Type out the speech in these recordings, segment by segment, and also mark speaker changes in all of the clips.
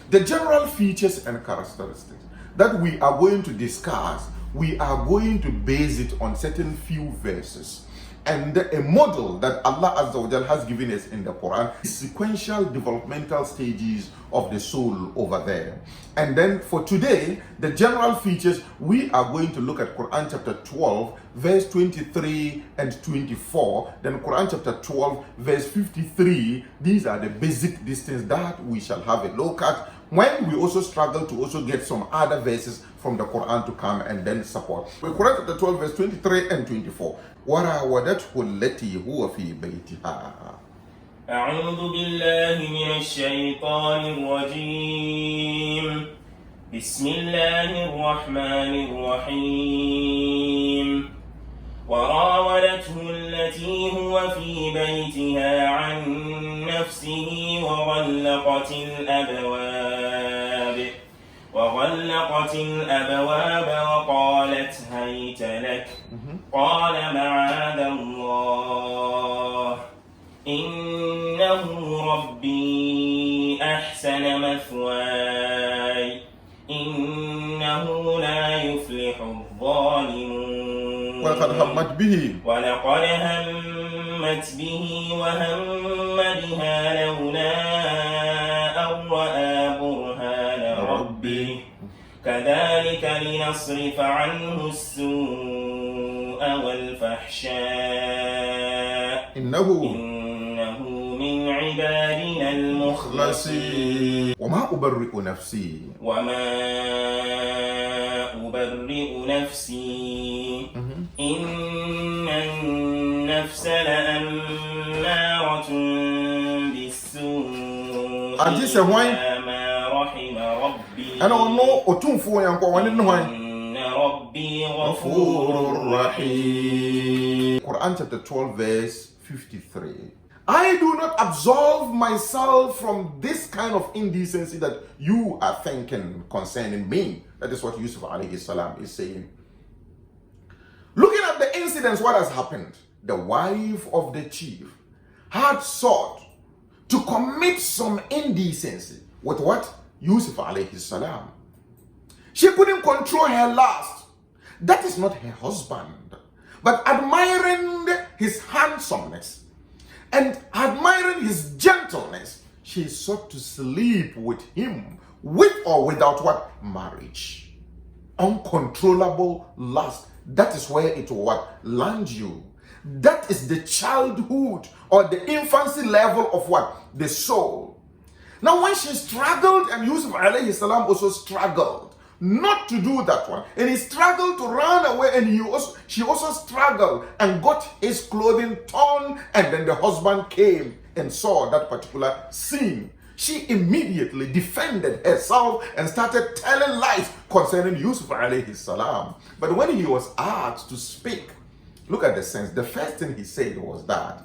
Speaker 1: The general features and characteristics that we are going to discuss, we are going to base it on certain few verses. And a model that Allah Azza wa Jal has given us in the Quran is sequential developmental stages of the soul over there. And then for today, the general features, we are going to look at Quran chapter 12, verse 23 and 24. Then Quran chapter 12, verse 53. These are the basic distance that we shall have a look at, when we also struggle to also get some other verses from the Quran to come and then support. Quran chapter 12, verse 23 and 24. وراودته التي هو في بيتها.
Speaker 2: أعوذ بالله من الشيطان الرجيم. بسم الله الرحمن الرحيم. وراودته التي هو في بيتها عن نفسه وغلقت الأبواب وقالت هيت لك قال معاذ الله إنه ربي أحسن مثواي إنه لا يفلح الظالمون
Speaker 1: ولقد همت به
Speaker 2: وهم بها لولا أن رأى برهان ربه كذلك لنصرف عنه السوء والفحشاء إنه من عبادنا المخلصين
Speaker 1: وما أبرئ نفسي
Speaker 2: إن النفس لأمارة بالسوء إلا ما رحم ربي إن ربي غفور رحيم.
Speaker 1: Quran chapter 12 verse 53. I do not absolve myself from this kind of indecency that you are thinking concerning me. That is what Yusuf alayhi salam is saying. Looking at the incidents, what has happened? The wife of the chief had sought to commit some indecency with what? Yusuf alayhi salam. She couldn't control her lust. That is not her husband. But admiring his handsomeness and admiring his gentleness, she sought to sleep with him, with or without what? Marriage. Uncontrollable lust. That is where it will what? Land you. That is the childhood or the infancy level of what? The soul. Now when she struggled, and Yusuf alayhi salam also struggled not to do that one, and he struggled to run away, and she also struggled and got his clothing torn, and then the husband came and saw that particular scene. She immediately defended herself and started telling lies concerning Yusuf alayhi salam. But when he was asked to speak, look at the sense. The first thing he said was that,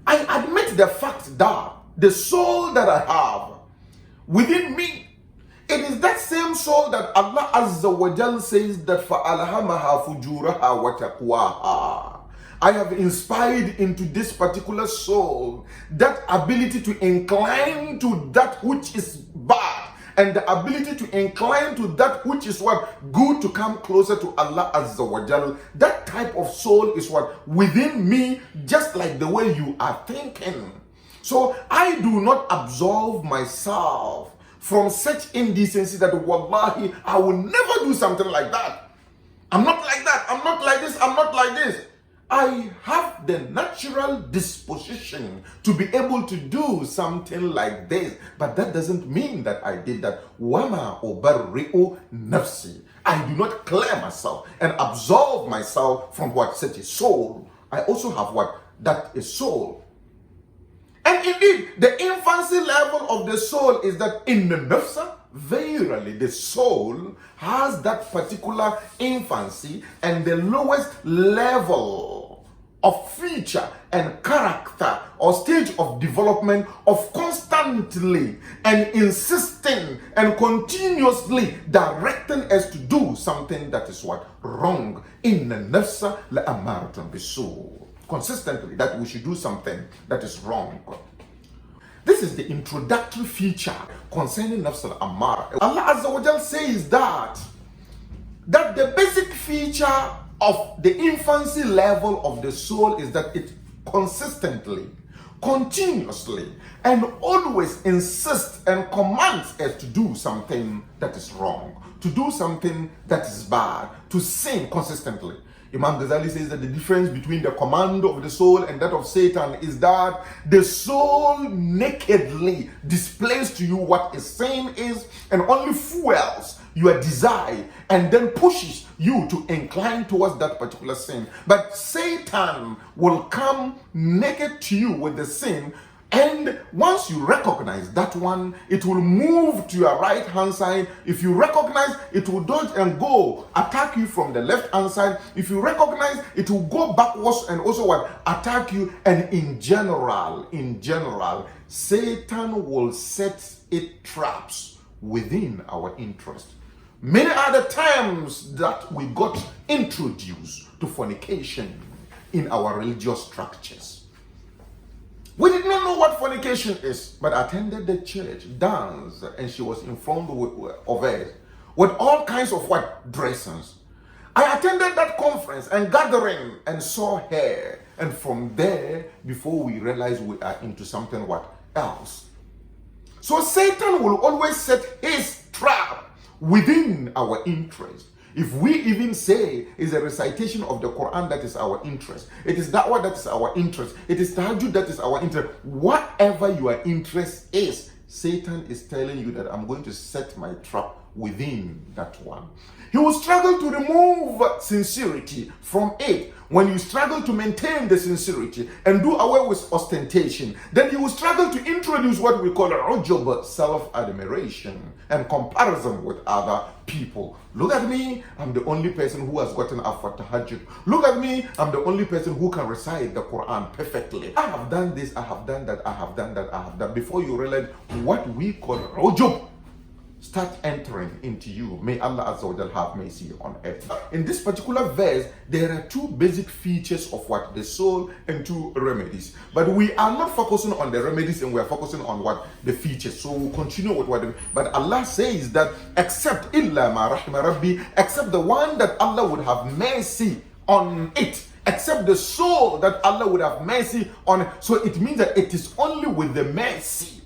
Speaker 1: I admit the fact that the soul that I have within me, it is that same soul that Allah Azza wa Jal says that فَأَلْهَمَهَا فُجُورَهَا وَتَقْوَاهَا. I have inspired into this particular soul that ability to incline to that which is bad, and the ability to incline to that which is what? Good, to come closer to Allah Azza wa Jal. That type of soul is what? Within me, just like the way you are thinking. So I do not absolve myself from such indecency that wallahi, I will never do something like that. I'm not like that. I'm not like this. I'm not like this. I have the natural disposition to be able to do something like this, but that doesn't mean that I did that. Wama ubarri'u nafsi. I do not clear myself and absolve myself from what? Such a soul. I also have what? That is soul. And indeed, the infancy level of the soul is that in the nafsa, verily the soul has that particular infancy and the lowest level of feature and character or stage of development of constantly and insisting and continuously directing us to do something that is what? Wrong. In the nafsa la ammaratun bisu. Consistently, that we should do something that is wrong. This is the introductory feature concerning Nafsul Ammarah. Allah Azza wa Jal says that the basic feature of the infancy level of the soul is that it consistently, continuously, and always insists and commands us to do something that is wrong, to do something that is bad, to sin consistently. Imam Ghazali says that the difference between the command of the soul and that of Satan is that the soul nakedly displays to you what a sin is and only fuels your desire and then pushes you to incline towards that particular sin. But Satan will come naked to you with the sin, and once you recognize that one, it will move to your right hand side. If you recognize, it will dodge and go attack you from the left hand side. If you recognize, it will go backwards and also what, attack you. And in general, Satan will set it traps within our interest. Many other times that we got introduced to fornication in our religious structures. We did not know what fornication is, but attended the church, danced, and she was informed of it with all kinds of what dressings. I attended that conference and gathering and saw her, and from there, before we realize we are into something what else. So Satan will always set his trap within our interest. If we even say is a recitation of the Quran that is our interest, it is da'wah that is our interest, it is tahajjud that is our interest, whatever your interest is, Satan is telling you that I'm going to set my trap within that one. He will struggle to remove sincerity from it. When you struggle to maintain the sincerity and do away with ostentation, then you will struggle to introduce what we call ujub, self-admiration and comparison with other people. Look at me, I'm the only person who has gotten up for tahajjud. Look at me, I'm the only person who can recite the Quran perfectly. I have done this, I have done that, I have done that, I have done. Before you realize what we call ujub start entering into you. May Allah Azza wa Jal have mercy on earth. In this particular verse, there are two basic features of what the soul and two remedies. But we are not focusing on the remedies and we are focusing on what the features. So we'll continue with what but Allah says that except illa ma rahima rabbi, except the one that Allah would have mercy on it, except the soul that Allah would have mercy on. So it means that it is only with the mercy.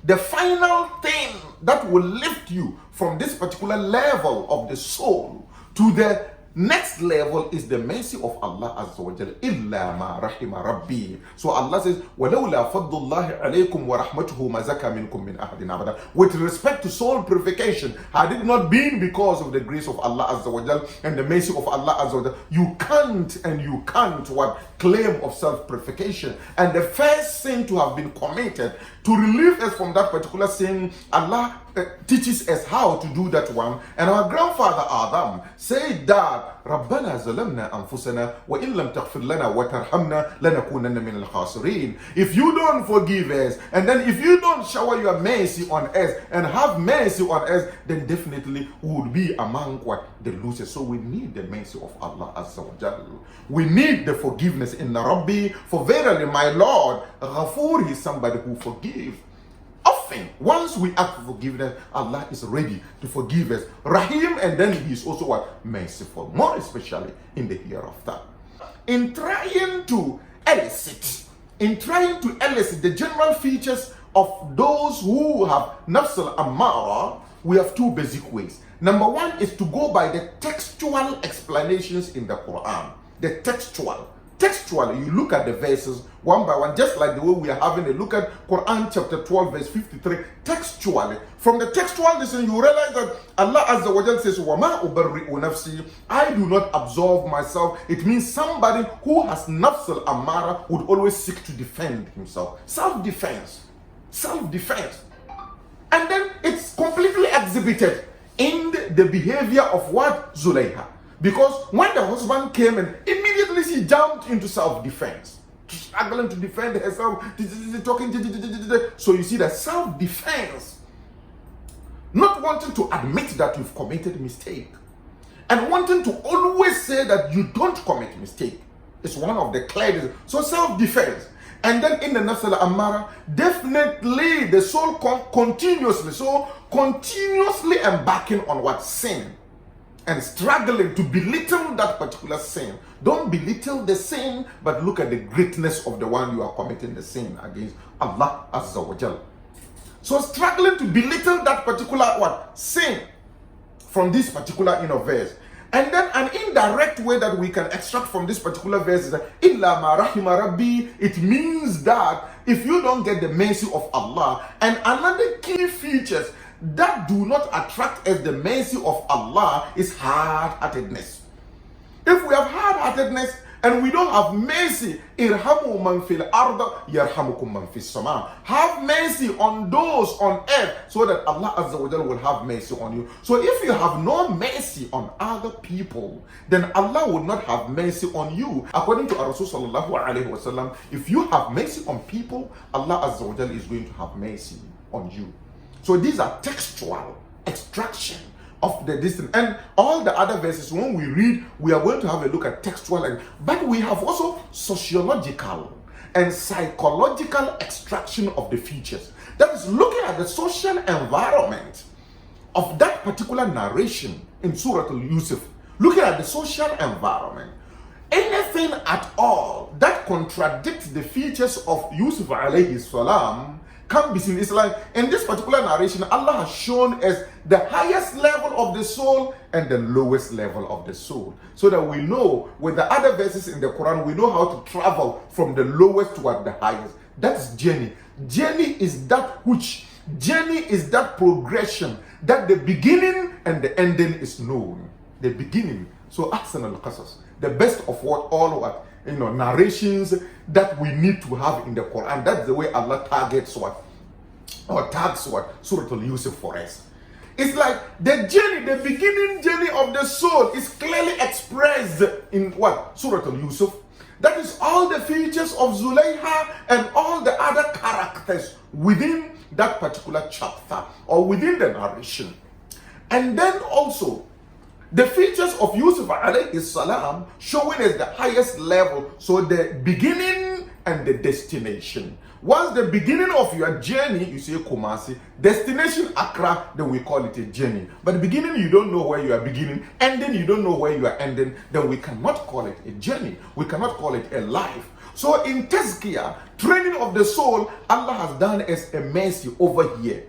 Speaker 1: The final thing that will lift you from this particular level of the soul to the next level is the mercy of Allah Azza wa Jalla. Illa ma rahima rabbi. So Allah says, وَلَوْلَا فَضُّ اللَّهِ عَلَيْكُمْ وَرَحْمَتُهُ مَا زَكَى مِنْكُمْ مِنْ أَحَدٍ أَبَدًا. With respect to soul purification, had it not been because of the grace of Allah Azza wa Jalla and the mercy of Allah Azza wa Jalla, you can't what claim of self-purification. And the first sin to have been committed to relieve us from that particular sin, Allah teaches us how to do that one. And our grandfather Adam said that رَبَّنَا زَلَمْنَا أَنفُسَنَا وَإِن لَمْ تَغْفِرْ لَنَا وَتَرْحَمْنَا لَنَكُونَنَّ مِنَ الْخَاسِرِينَ. If you don't forgive us, and then if you don't shower your mercy on us and have mercy on us, then definitely we will be among what the losers. So we need the mercy of Allah Azza wa Jalla. We need the forgiveness in Rabbi, for verily my Lord, Ghafur is somebody who forgives. Often, once we ask for forgiveness, Allah is ready to forgive us. Rahim, and then He is also what? Merciful, more especially in the hereafter. In trying to elicit the general features of those who have Nafsul Ammarah, we have two basic ways. Number one is to go by the textual explanations in the Quran. The textually, you look at the verses one by one, just like the way we are having a look at Quran chapter 12 verse 53. Textually, from the textual listen, you realize that Allah Azza wa Jalla says, وَمَا أُبَرِّئُ نَفْسِي, I do not absolve myself. It means somebody who has Nafsul Ammarah would always seek to defend himself. Self-defense. And then it's completely exhibited in the behavior of what? Zulayha. Because when the husband came in, immediately she jumped into self-defense, struggling to defend herself, talking. So you see that self-defense, not wanting to admit that you've committed mistake, and wanting to always say that you don't commit mistake, is one of the clear. So self-defense. And then in the Nafsul Ammarah, definitely the soul continuously embarking on what? Sin. And struggling to belittle that particular sin. Don't belittle the sin, but look at the greatness of the one you are committing the sin against, Allah Azza wa Jal. So struggling to belittle that particular what? Sin from this particular verse. And then an indirect way that we can extract from this particular verse is that Illa ma rahima rabbi. It means that if you don't get the mercy of Allah, and another key features that do not attract as the mercy of Allah is hard-heartedness. If we have hard-heartedness and we don't have mercy, irhamu man fil arda yarhamukum man fis sama. Have mercy on those on earth so that Allah Azza wa Jalla will have mercy on you. So if you have no mercy on other people, then Allah will not have mercy on you. According to our Rasul sallallahu alaihi wasallam, if you have mercy on people, Allah Azza wa Jalla is going to have mercy on you. So these are textual extraction of the distance. And all the other verses, when we read, we are going to have a look at textual, but we have also sociological and psychological extraction of the features. That is looking at the social environment of that particular narration in Surah Al-Yusuf. Looking at the social environment. Anything at all that contradicts the features of Yusuf alayhi salam can be seen. It's like in this particular narration, Allah has shown us the highest level of the soul and the lowest level of the soul, so that we know with the other verses in the Quran, we know how to travel from the lowest toward the highest. That's journey. Journey is that progression, that the beginning and the ending is known. The beginning. So ahsan al-qasas, the best of narrations that we need to have in the Quran. That's the way Allah tags Surah Al-Yusuf for us. It's like the journey, the beginning journey of the soul is clearly expressed in what? Surah Al-Yusuf. That is all the features of Zulayha and all the other characters within that particular chapter or within the narration. And then also the features of Yusuf alayhi salam showing us the highest level. So the beginning and the destination. Once the beginning of your journey, you say Kumasi, destination Accra, then we call it a journey. But the beginning, you don't know where you are beginning, ending, you don't know where you are ending, then we cannot call it a journey. We cannot call it a life. So in Tazkiyah, training of the soul, Allah has done us a mercy over here.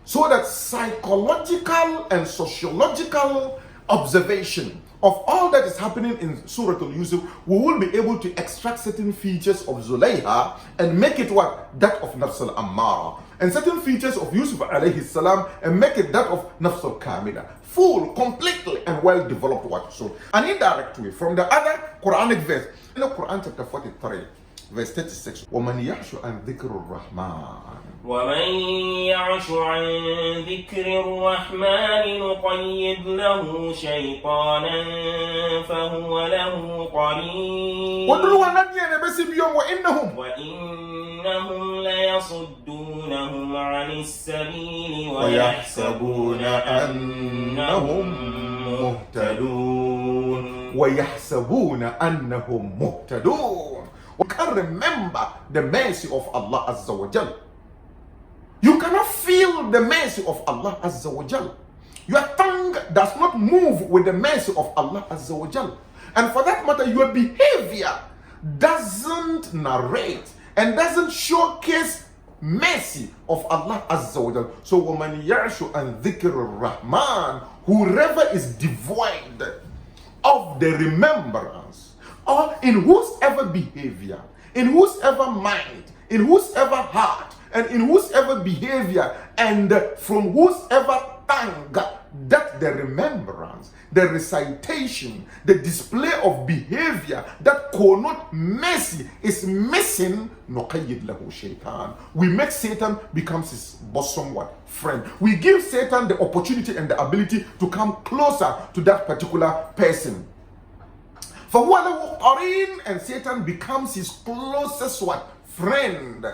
Speaker 1: So that psychological and sociological observation of all that is happening in Surah Al-Yusuf, we will be able to extract certain features of Zulayha and make it what? That of Nafsul Ammarah. And certain features of Yusuf alayhi salam and make it that of Nafsul Kamila. Full, completely and well developed what? So an indirect way from the other Quranic verse. In the Quran chapter 43, verse 36, وَمَنْ يَعْشُ عَنْ ذِكْرِ الرَّحْمَنِ
Speaker 2: ومن يعش عن ذكر الرحمن نقيض له شيطانا فهو له قرين وإنهم ليصدونهم عن السبيل ويحسبون
Speaker 1: أنهم مهتدون. We can remember the mercy of Allah Azza wa Jal. You cannot feel the mercy of Allah Azza wa Jal. Your tongue does not move with the mercy of Allah Azza wa Jal. And for that matter, your behavior doesn't narrate and doesn't showcase mercy of Allah Azza wa Jal. So, وَمَنْ يَعْشُ عَنْ ذِكْرِ الرَّحْمَنِ, whoever is devoid of the remembrance, or in whosever behavior, in whosever mind, in whosever heart, and in whosever behavior, and from whosever tongue, that the remembrance, the recitation, the display of behavior that connote mercy is missing, نُقَيِّدْ لَهُ شَيْطَانٌ. We make Satan becomes his bosom friend. We give Satan the opportunity and the ability to come closer to that particular person. For وَلَهُ قَرِينٌ, and Satan becomes his closest friend.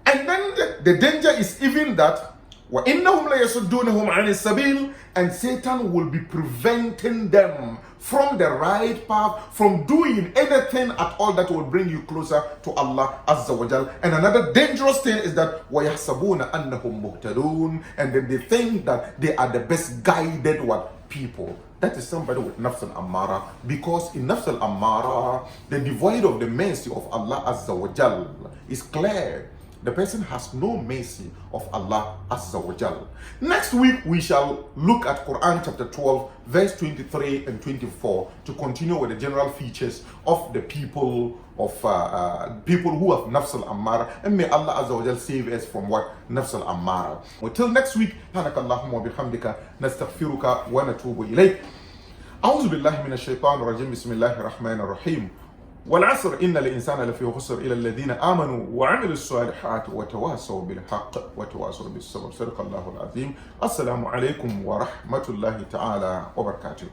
Speaker 1: And then the danger is even that وَإِنَّهُمْ لَيَصُدُّونَهُمْ عَنِ السَّبِيلِ, and Satan will be preventing them from the right path, from doing anything at all that will bring you closer to Allah Azza wa Jal. And another dangerous thing is that وَيَحْسَبُونَ أَنَّهُمْ مُهْتَدُونَ, and then they think that they are the best guided people. That is somebody with Nafsul Ammarah, because in Nafsul Ammarah, the devoid of the mercy of Allah Azza wa Jal is clear. The person has no mercy of Allah Azza wa Jal. Next week we shall look at Quran chapter 12 verse 23 and 24 to continue with the general features of the people who have Nafsul Ammarah, and may Allah Azza wa Jal save us from what? Nafsul Ammarah. Until next week, Subhanakallahumma wa bihamdika nastaghfiruka wa natubu ilayk. أعوذ بالله من الشيطان الرجيم. بسم الله الرحمن الرحيم. والعصر إن الإنسان لفي خسر إلى الذين آمنوا وعملوا الصالحات وتواصوا بالحق وتواصوا بالصبر. صدق الله العظيم. السلام عليكم ورحمة الله تعالى وبركاته.